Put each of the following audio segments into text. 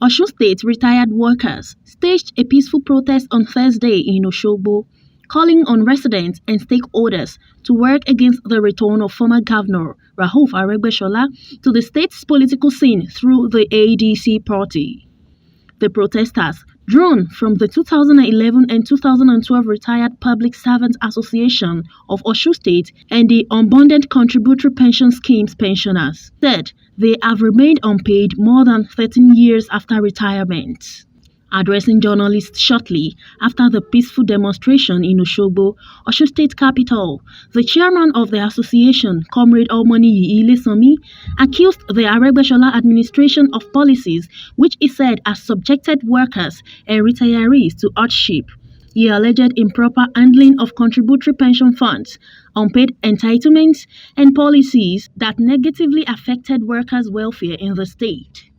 Osun State retired workers staged a peaceful protest on Thursday in Osogbo, calling on residents and stakeholders to work against the return of former Governor Aregbesola to the state's political scene through the ADC party. The protesters, drawn from the 2011 and 2012 Retired Public Servants Association of Osun State and the Unbonded Contributory Pension Scheme's pensioners, said they have remained unpaid more than 13 years after retirement. Addressing journalists shortly after the peaceful demonstration in Osogbo, Osun State capital, the chairman of the association, Comrade Omoni Ilesanmi, accused the Aregbesola administration of policies which he said has subjected workers and retirees to hardship. He alleged improper handling of contributory pension funds, unpaid entitlements, and policies that negatively affected workers' welfare in the state.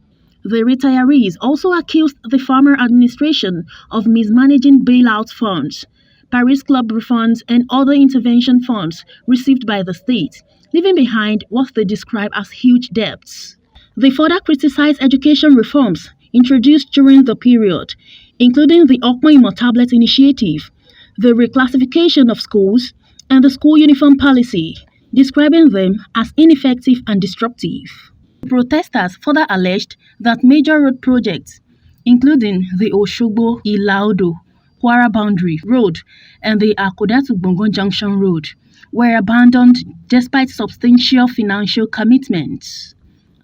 The retirees also accused the former administration of mismanaging bailout funds, Paris Club refunds, and other intervention funds received by the state, leaving behind what they describe as huge debts. They further criticized education reforms introduced during the period, including the Okmo Tablet Initiative, the reclassification of schools, and the school uniform policy, describing them as ineffective and disruptive. Protesters further alleged that major road projects, including the Osogbo-Ilaudo Kwara Boundary Road and the Akodatu-Gbongon Junction Road, were abandoned despite substantial financial commitments.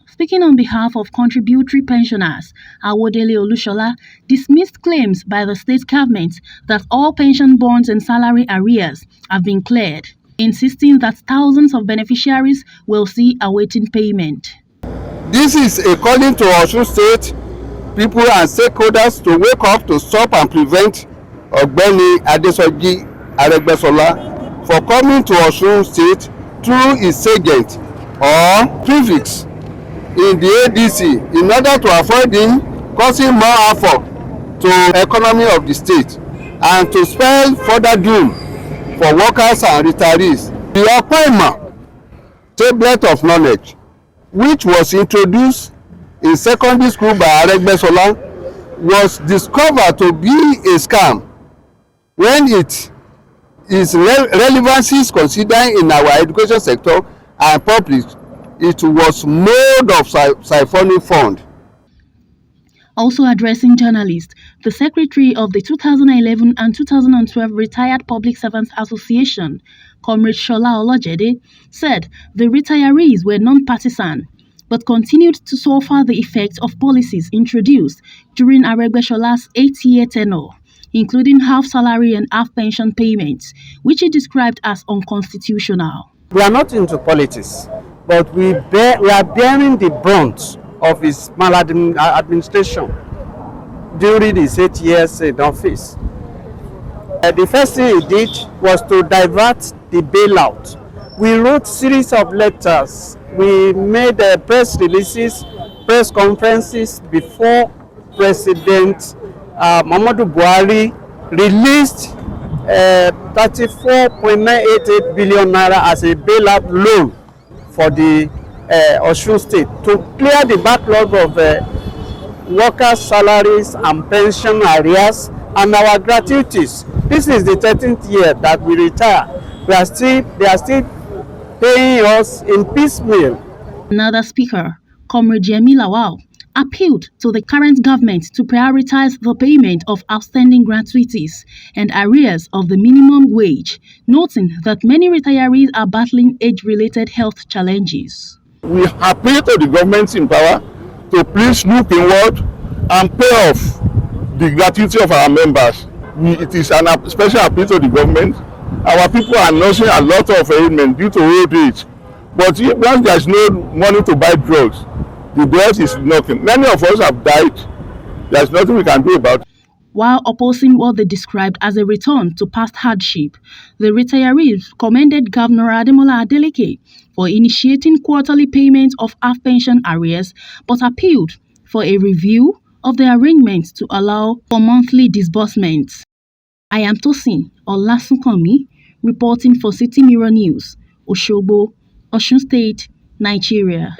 Speaking on behalf of contributory pensioners, Awodele Olushola dismissed claims by the state government that all pension bonds and salary arrears have been cleared, insisting that thousands of beneficiaries will see awaiting payment. This is a calling to Osun State people and stakeholders to wake up to stop and prevent Ogbeni Aregbesola for coming to Osun State through his agent or prefix in the ADC in order to avoid him causing more havoc to the economy of the state and to spell further doom for workers and retirees. The Okmo Tablet of Knowledge, which was introduced in secondary school by Aregbesola, was discovered to be a scam when its relevancy is considered in our education sector and public. It was mode of siphoning fund. Also addressing journalists, the secretary of the 2011 and 2012 Retired Public Servants Association, Comrade Shola Olojede, said the retirees were non-partisan but continued to suffer the effects of policies introduced during Aregbesola's 8-year tenure, including half salary and half pension payments, which he described as unconstitutional. We are not into politics, but we are bearing the brunt of his maladministration during his 8 years in office. The first thing he did was to divert the bailout. We wrote series of letters. We made press releases, press conferences before President Muhammadu Buhari released 34.988 billion naira as a bailout loan for the Osun State to clear the backlog of workers' salaries and pension arrears and our gratuities. This is the 13th year that we retire. They are still paying us in piecemeal. Another speaker, Comrade Yemi Lawal, appealed to the current government to prioritize the payment of outstanding gratuities and arrears of the minimum wage, noting that many retirees are battling age-related health challenges. We appeal to the government in power to please look inward and pay off the gratuity of our members. It is an special appeal to the government. Our people are nursing a lot of ailment due to old age. But once there is no money to buy drugs, the death is nothing. Many of us have died. There is nothing we can do about it. While opposing what they described as a return to past hardship, the retirees commended Governor Ademola Adeleke for initiating quarterly payments of half pension arrears, but appealed for a review of the arrangements to allow for monthly disbursements. I am Tosin Olasunkanmi, reporting for City Mirror News, Osogbo, Osun State, Nigeria.